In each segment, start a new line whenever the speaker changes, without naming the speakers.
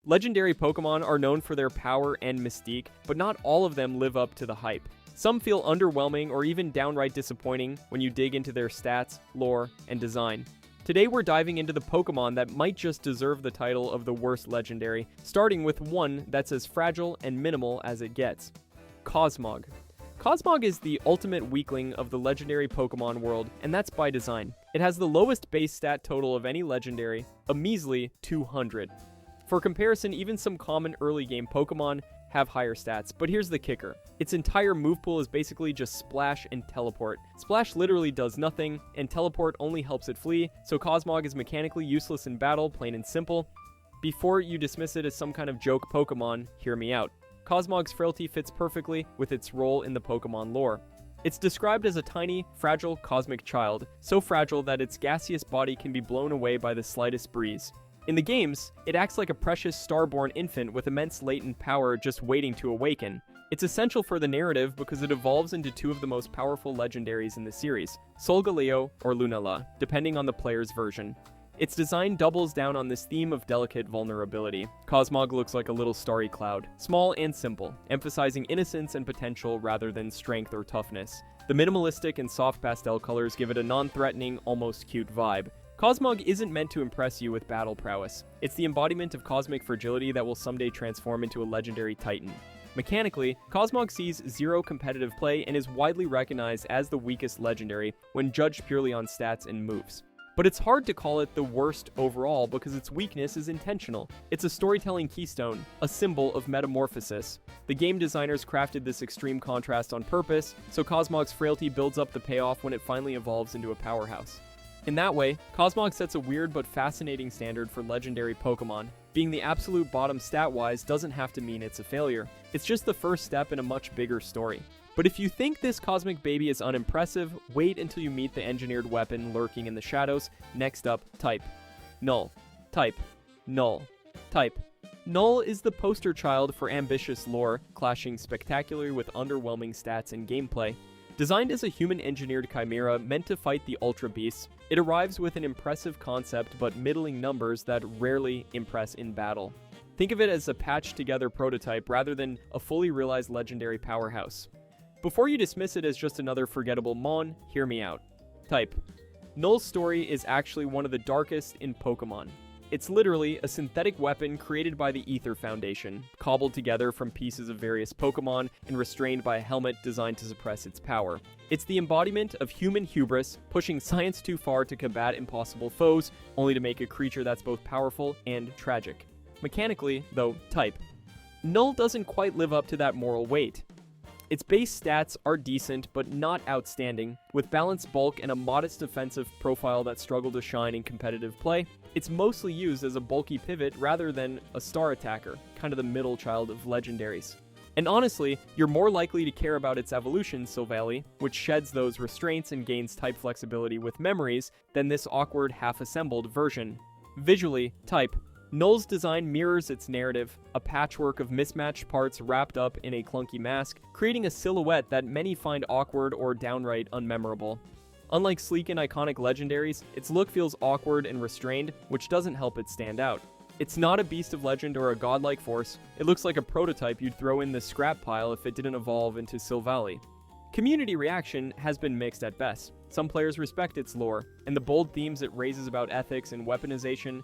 Legendary Pokemon are known for their power and mystique, but not all of them live up to the hype. Some feel underwhelming or even downright disappointing when you dig into their stats, lore, and design. Today we're diving into the Pokemon that might just deserve the title of the worst legendary, starting with one that's as fragile and minimal as it gets. Cosmog. Cosmog is the ultimate weakling of the legendary Pokemon world, and that's by design. It has the lowest base stat total of any legendary, a measly 200. For comparison, even some common early game Pokemon have higher stats, but here's the kicker. Its entire move pool is basically just Splash and Teleport. Splash literally does nothing, and Teleport only helps it flee, so Cosmog is mechanically useless in battle, plain and simple. Before you dismiss it as some kind of joke Pokemon, hear me out. Cosmog's frailty fits perfectly with its role in the Pokemon lore. It's described as a tiny, fragile cosmic child, so fragile that its gaseous body can be blown away by the slightest breeze. In the games, it acts like a precious starborn infant with immense latent power just waiting to awaken. It's essential for the narrative because it evolves into two of the most powerful legendaries in the series, Solgaleo or Lunala, depending on the player's version. Its design doubles down on this theme of delicate vulnerability. Cosmog looks like a little starry cloud, small and simple, emphasizing innocence and potential rather than strength or toughness. The minimalistic and soft pastel colors give it a non-threatening, almost cute vibe. Cosmog isn't meant to impress you with battle prowess. It's the embodiment of cosmic fragility that will someday transform into a legendary titan. Mechanically, Cosmog sees zero competitive play and is widely recognized as the weakest legendary when judged purely on stats and moves. But it's hard to call it the worst overall because its weakness is intentional. It's a storytelling keystone, a symbol of metamorphosis. The game designers crafted this extreme contrast on purpose, so Cosmog's frailty builds up the payoff when it finally evolves into a powerhouse. In that way, Cosmog sets a weird but fascinating standard for legendary Pokemon. Being the absolute bottom stat-wise doesn't have to mean it's a failure. It's just the first step in a much bigger story. But if you think this cosmic baby is unimpressive, wait until you meet the engineered weapon lurking in the shadows. Next up, Type. Null. Type. Null. Type. Null is the poster child for ambitious lore, clashing spectacularly with underwhelming stats and gameplay. Designed as a human-engineered chimera meant to fight the Ultra Beasts, it arrives with an impressive concept but middling numbers that rarely impress in battle. Think of it as a patched-together prototype rather than a fully realized legendary powerhouse. Before you dismiss it as just another forgettable Mon, hear me out. Type. Null's story is actually one of the darkest in Pokemon. It's literally a synthetic weapon created by the Aether Foundation, cobbled together from pieces of various Pokemon and restrained by a helmet designed to suppress its power. It's the embodiment of human hubris, pushing science too far to combat impossible foes, only to make a creature that's both powerful and tragic. Mechanically, though, Type. Null doesn't quite live up to that moral weight. Its base stats are decent, but not outstanding. With balanced bulk and a modest defensive profile that struggle to shine in competitive play, it's mostly used as a bulky pivot rather than a star attacker, kind of the middle child of legendaries. And honestly, you're more likely to care about its evolution, Silvally, which sheds those restraints and gains type flexibility with memories, than this awkward half-assembled version. Visually, Type. Null's design mirrors its narrative, a patchwork of mismatched parts wrapped up in a clunky mask, creating a silhouette that many find awkward or downright unmemorable. Unlike sleek and iconic legendaries, its look feels awkward and restrained, which doesn't help it stand out. It's not a beast of legend or a godlike force. It looks like a prototype you'd throw in the scrap pile if it didn't evolve into Silvally. Community reaction has been mixed at best. Some players respect its lore, and the bold themes it raises about ethics and weaponization,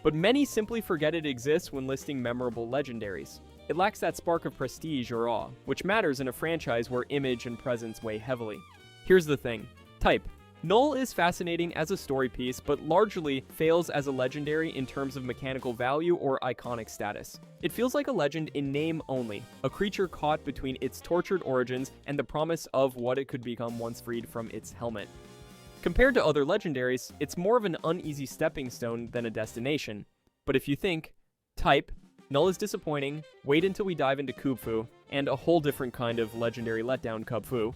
but many simply forget it exists when listing memorable legendaries. It lacks that spark of prestige or awe, which matters in a franchise where image and presence weigh heavily. Here's the thing. Type. Null is fascinating as a story piece, but largely fails as a legendary in terms of mechanical value or iconic status. It feels like a legend in name only, a creature caught between its tortured origins and the promise of what it could become once freed from its helmet. Compared to other legendaries, it's more of an uneasy stepping stone than a destination. But if you think, Type, Null is disappointing, wait until we dive into Kubfu, and a whole different kind of legendary letdown Kubfu.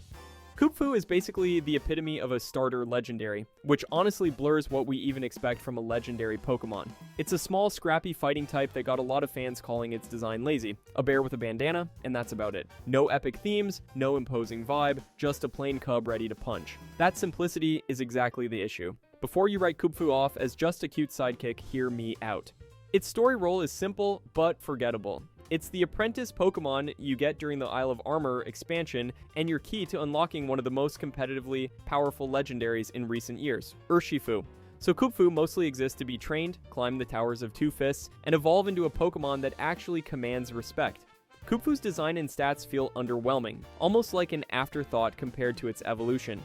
Kubfu is basically the epitome of a starter legendary, which honestly blurs what we even expect from a legendary Pokemon. It's a small, scrappy fighting type that got a lot of fans calling its design lazy. A bear with a bandana, and that's about it. No epic themes, no imposing vibe, just a plain cub ready to punch. That simplicity is exactly the issue. Before you write Kubfu off as just a cute sidekick, hear me out. Its story role is simple but forgettable. It's the apprentice Pokemon you get during the Isle of Armor expansion, and your key to unlocking one of the most competitively powerful legendaries in recent years, Urshifu. So Kubfu mostly exists to be trained, climb the towers of Two Fists, and evolve into a Pokemon that actually commands respect. Kubfu's design and stats feel underwhelming, almost like an afterthought compared to its evolution.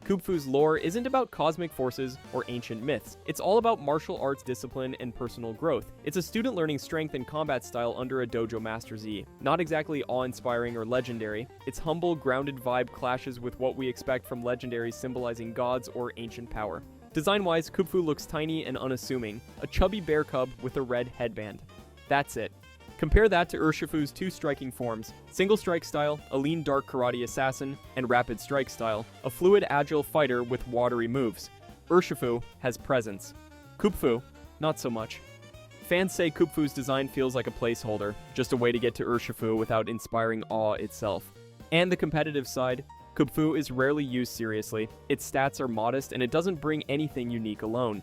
Kubfu's lore isn't about cosmic forces or ancient myths. It's all about martial arts discipline and personal growth. It's a student learning strength and combat style under a dojo master Z. Not exactly awe-inspiring or legendary. Its humble, grounded vibe clashes with what we expect from legendaries symbolizing gods or ancient power. Design-wise, Kubfu looks tiny and unassuming, a chubby bear cub with a red headband. That's it. Compare that to Urshifu's two striking forms, Single Strike style, a lean dark karate assassin, and Rapid Strike style, a fluid agile fighter with watery moves. Urshifu has presence. Kubfu, not so much. Fans say Kubfu's design feels like a placeholder, just a way to get to Urshifu without inspiring awe itself. And the competitive side, Kubfu is rarely used seriously, its stats are modest, and it doesn't bring anything unique alone.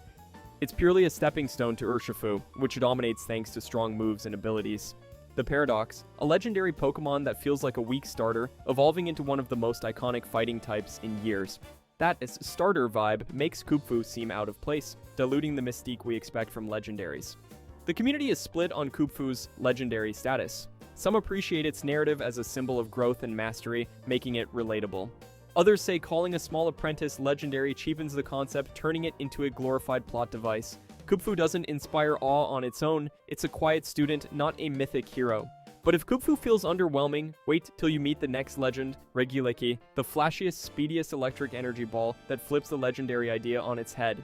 It's purely a stepping stone to Urshifu, which dominates thanks to strong moves and abilities. The Paradox, a legendary Pokemon that feels like a weak starter, evolving into one of the most iconic fighting types in years. That starter vibe makes Kubfu seem out of place, diluting the mystique we expect from legendaries. The community is split on Kubfu's legendary status. Some appreciate its narrative as a symbol of growth and mastery, making it relatable. Others say calling a small apprentice legendary cheapens the concept, turning it into a glorified plot device. Kubfu doesn't inspire awe on its own, it's a quiet student, not a mythic hero. But if Kubfu feels underwhelming, wait till you meet the next legend, Reguliki, the flashiest, speediest electric energy ball that flips the legendary idea on its head.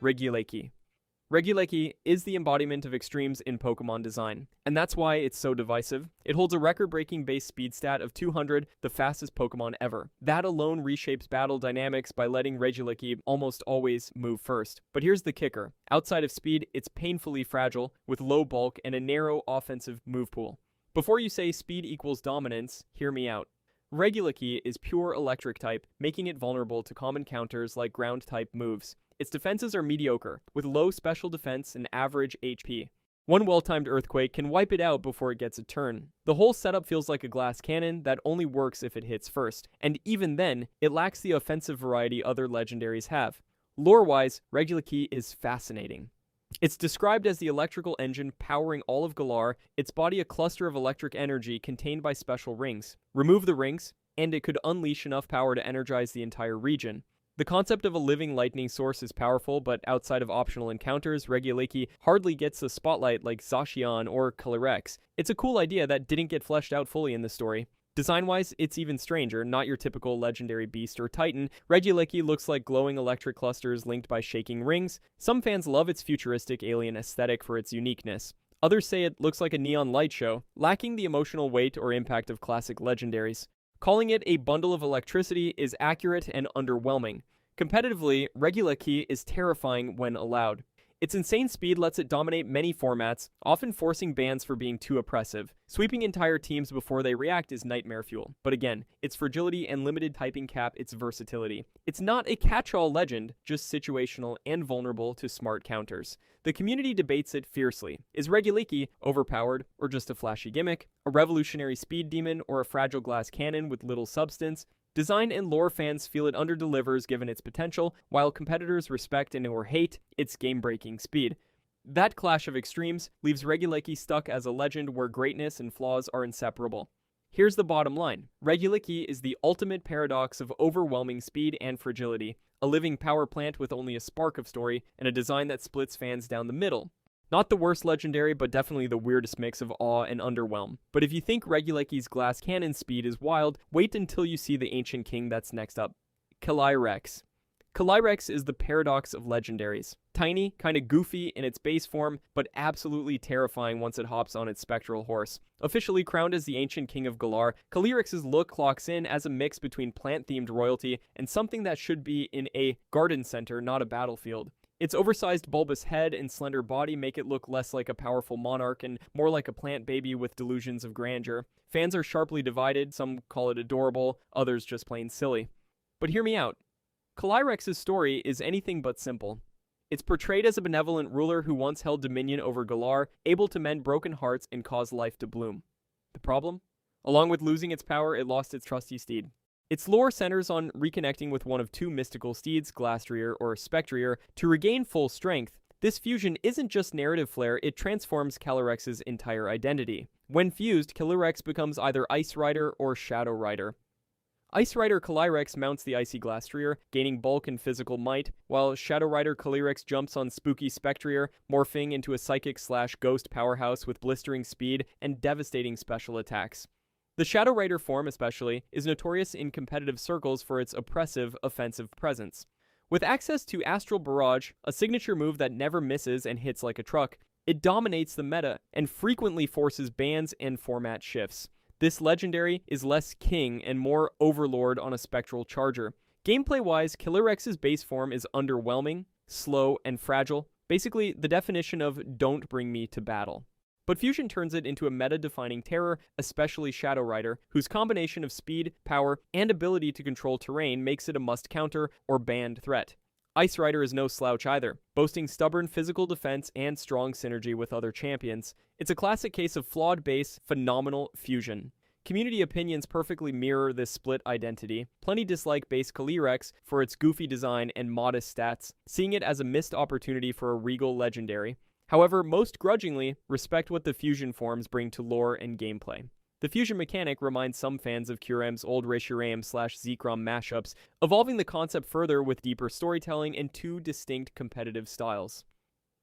Reguliki. Reguliki is the embodiment of extremes in Pokemon design, and that's why it's so divisive. It holds a record-breaking base speed stat of 200, the fastest Pokemon ever. That alone reshapes battle dynamics by letting Reguliki almost always move first. But here's the kicker. Outside of speed, it's painfully fragile, with low bulk and a narrow offensive move pool. Before you say speed equals dominance, hear me out. Reguliki is pure electric type, making it vulnerable to common counters like ground-type moves. Its defenses are mediocre, with low special defense and average HP. One well-timed Earthquake can wipe it out before it gets a turn. The whole setup feels like a glass cannon that only works if it hits first, and even then, it lacks the offensive variety other legendaries have. Lore-wise, Reguliki is fascinating. It's described as the electrical engine powering all of Galar, its body a cluster of electric energy contained by special rings. Remove the rings, and it could unleash enough power to energize the entire region. The concept of a living lightning source is powerful, but outside of optional encounters, Reguliki hardly gets the spotlight like Zacian or Calyrex. It's a cool idea that didn't get fleshed out fully in the story. Design-wise, it's even stranger, not your typical legendary beast or titan. Reguliki looks like glowing electric clusters linked by shaking rings. Some fans love its futuristic alien aesthetic for its uniqueness. Others say it looks like a neon light show, lacking the emotional weight or impact of classic legendaries. Calling it a bundle of electricity is accurate and underwhelming. Competitively, Reguliki is terrifying when allowed. Its insane speed lets it dominate many formats, often forcing bans for being too oppressive. Sweeping entire teams before they react is nightmare fuel. But again, its fragility and limited typing cap its versatility. It's not a catch-all legend, just situational and vulnerable to smart counters. The community debates it fiercely. Is Reguliki overpowered or just a flashy gimmick? A revolutionary speed demon or a fragile glass cannon with little substance? Design and lore fans feel it underdelivers given its potential, while competitors respect and or hate its game-breaking speed. That clash of extremes leaves Reguliki stuck as a legend where greatness and flaws are inseparable. Here's the bottom line. Reguliki is the ultimate paradox of overwhelming speed and fragility, a living power plant with only a spark of story, and a design that splits fans down the middle. Not the worst legendary, but definitely the weirdest mix of awe and underwhelm. But if you think Reguliki's glass cannon speed is wild, wait until you see the Ancient King that's next up. Calyrex. Calyrex is the paradox of legendaries. Tiny, kinda goofy in its base form, but absolutely terrifying once it hops on its spectral horse. Officially crowned as the Ancient King of Galar, Calyrex's look clocks in as a mix between plant-themed royalty and something that should be in a garden center, not a battlefield. Its oversized bulbous head and slender body make it look less like a powerful monarch and more like a plant baby with delusions of grandeur. Fans are sharply divided, some call it adorable, others just plain silly. But hear me out. Calyrex's story is anything but simple. It's portrayed as a benevolent ruler who once held dominion over Galar, able to mend broken hearts and cause life to bloom. The problem? Along with losing its power, it lost its trusty steed. Its lore centers on reconnecting with one of two mystical steeds, Glastrier or Spectrier, to regain full strength. This fusion isn't just narrative flair, it transforms Calyrex's entire identity. When fused, Calyrex becomes either Ice Rider or Shadow Rider. Ice Rider Calyrex mounts the Icy Glastrier, gaining bulk and physical might, while Shadow Rider Calyrex jumps on Spooky Spectrier, morphing into a psychic/ghost powerhouse with blistering speed and devastating special attacks. The Shadow Rider form, especially, is notorious in competitive circles for its oppressive, offensive presence. With access to Astral Barrage, a signature move that never misses and hits like a truck, it dominates the meta and frequently forces bans and format shifts. This legendary is less king and more overlord on a spectral charger. Gameplay-wise, Calyrex's base form is underwhelming, slow, and fragile. Basically, the definition of don't bring me to battle. But Fusion turns it into a meta-defining terror, especially Shadow Rider, whose combination of speed, power, and ability to control terrain makes it a must-counter or banned threat. Ice Rider is no slouch either, boasting stubborn physical defense and strong synergy with other champions. It's a classic case of flawed base, phenomenal fusion. Community opinions perfectly mirror this split identity. Plenty dislike base Calyrex for its goofy design and modest stats, seeing it as a missed opportunity for a regal legendary. However, most grudgingly respect what the fusion forms bring to lore and gameplay. The fusion mechanic reminds some fans of Kyurem's old Reshiram/Zekrom mashups, evolving the concept further with deeper storytelling and two distinct competitive styles.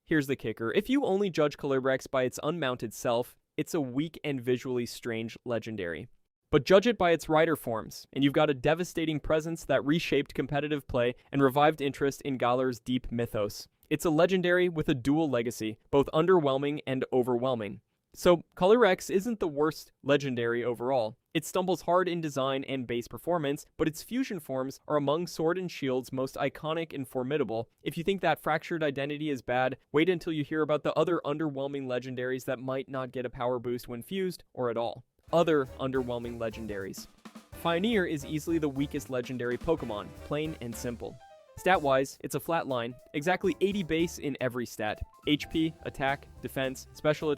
Here's the kicker. If you only judge Calyrex by its unmounted self, it's a weak and visually strange legendary. But judge it by its rider forms, and you've got a devastating presence that reshaped competitive play and revived interest in Galar's deep mythos. It's a legendary with a dual legacy, both underwhelming and overwhelming. So, Calyrex isn't the worst legendary overall. It stumbles hard in design and base performance, but its fusion forms are among Sword and Shield's most iconic and formidable. If you think that fractured identity is bad, wait until you hear about the other underwhelming legendaries that might not get a power boost when fused, or at all. Other underwhelming legendaries. Fioneer is easily the weakest legendary Pokemon, plain and simple. Stat-wise, it's a flat line, exactly 80 base in every stat. HP, attack, defense, special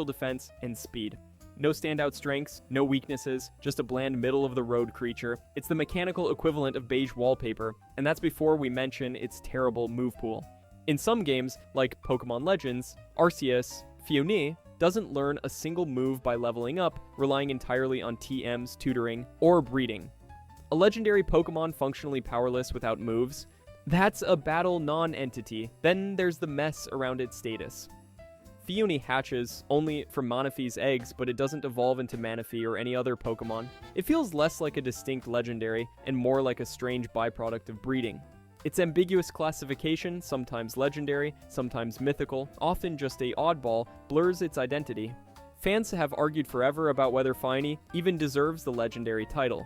defense, and speed. No standout strengths, no weaknesses, just a bland middle-of-the-road creature. It's the mechanical equivalent of beige wallpaper, and that's before we mention its terrible move pool. In some games, like Pokemon Legends, Arceus, Fioneer doesn't learn a single move by leveling up, relying entirely on TMs, tutoring, or breeding. A legendary Pokemon functionally powerless without moves? That's a battle non-entity. Then there's the mess around its status. Fioneer hatches only from Manaphy's eggs, but it doesn't evolve into Manaphy or any other Pokemon. It feels less like a distinct legendary and more like a strange byproduct of breeding. Its ambiguous classification, sometimes legendary, sometimes mythical, often just a oddball, blurs its identity. Fans have argued forever about whether Fioneer even deserves the legendary title.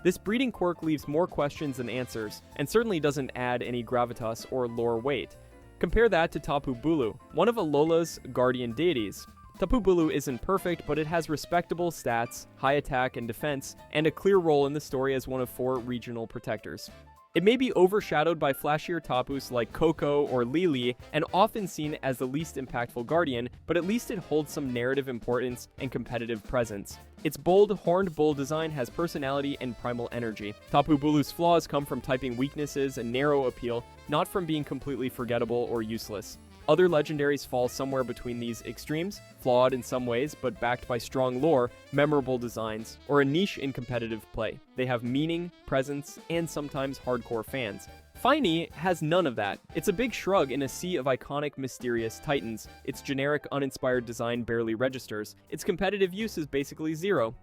This breeding quirk leaves more questions than answers, and certainly doesn't add any gravitas or lore weight. Compare that to Tapu Bulu, one of Alola's guardian deities. Tapu Bulu isn't perfect, but it has respectable stats, high attack and defense, and a clear role in the story as one of 4 regional protectors. It may be overshadowed by flashier Tapus like Koko or Lili, and often seen as the least impactful guardian, but at least it holds some narrative importance and competitive presence. Its bold, horned bull design has personality and primal energy. Tapu Bulu's flaws come from typing weaknesses and narrow appeal, not from being completely forgettable or useless. Other legendaries fall somewhere between these extremes, flawed in some ways but backed by strong lore, memorable designs, or a niche in competitive play. They have meaning, presence, and sometimes hardcore fans. Fioneer has none of that. It's a big shrug in a sea of iconic, mysterious titans. Its generic, uninspired design barely registers. Its competitive use is basically zero.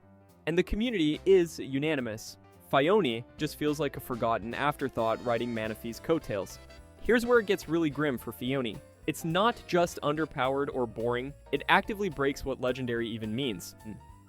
And the community is unanimous. Fioneer just feels like a forgotten afterthought riding Manaphy's coattails. Here's where it gets really grim for Fioneer. It's not just underpowered or boring, it actively breaks what legendary even means.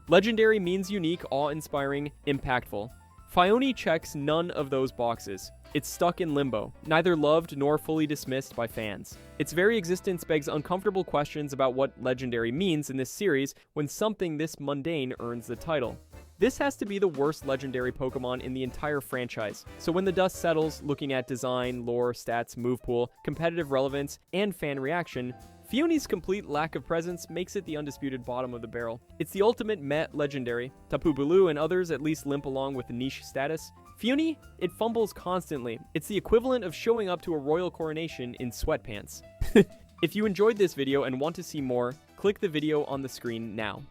Legendary means unique, awe-inspiring, impactful. Fioneer checks none of those boxes. It's stuck in limbo, neither loved nor fully dismissed by fans. Its very existence begs uncomfortable questions about what legendary means in this series when something this mundane earns the title. This has to be the worst legendary Pokemon in the entire franchise. So when the dust settles, looking at design, lore, stats, move pool, competitive relevance, and fan reaction, Phioni's complete lack of presence makes it the undisputed bottom of the barrel. It's the ultimate Met legendary. Tapu Bulu and others at least limp along with the niche status. Phione, it fumbles constantly. It's the equivalent of showing up to a royal coronation in sweatpants. If you enjoyed this video and want to see more, click the video on the screen now.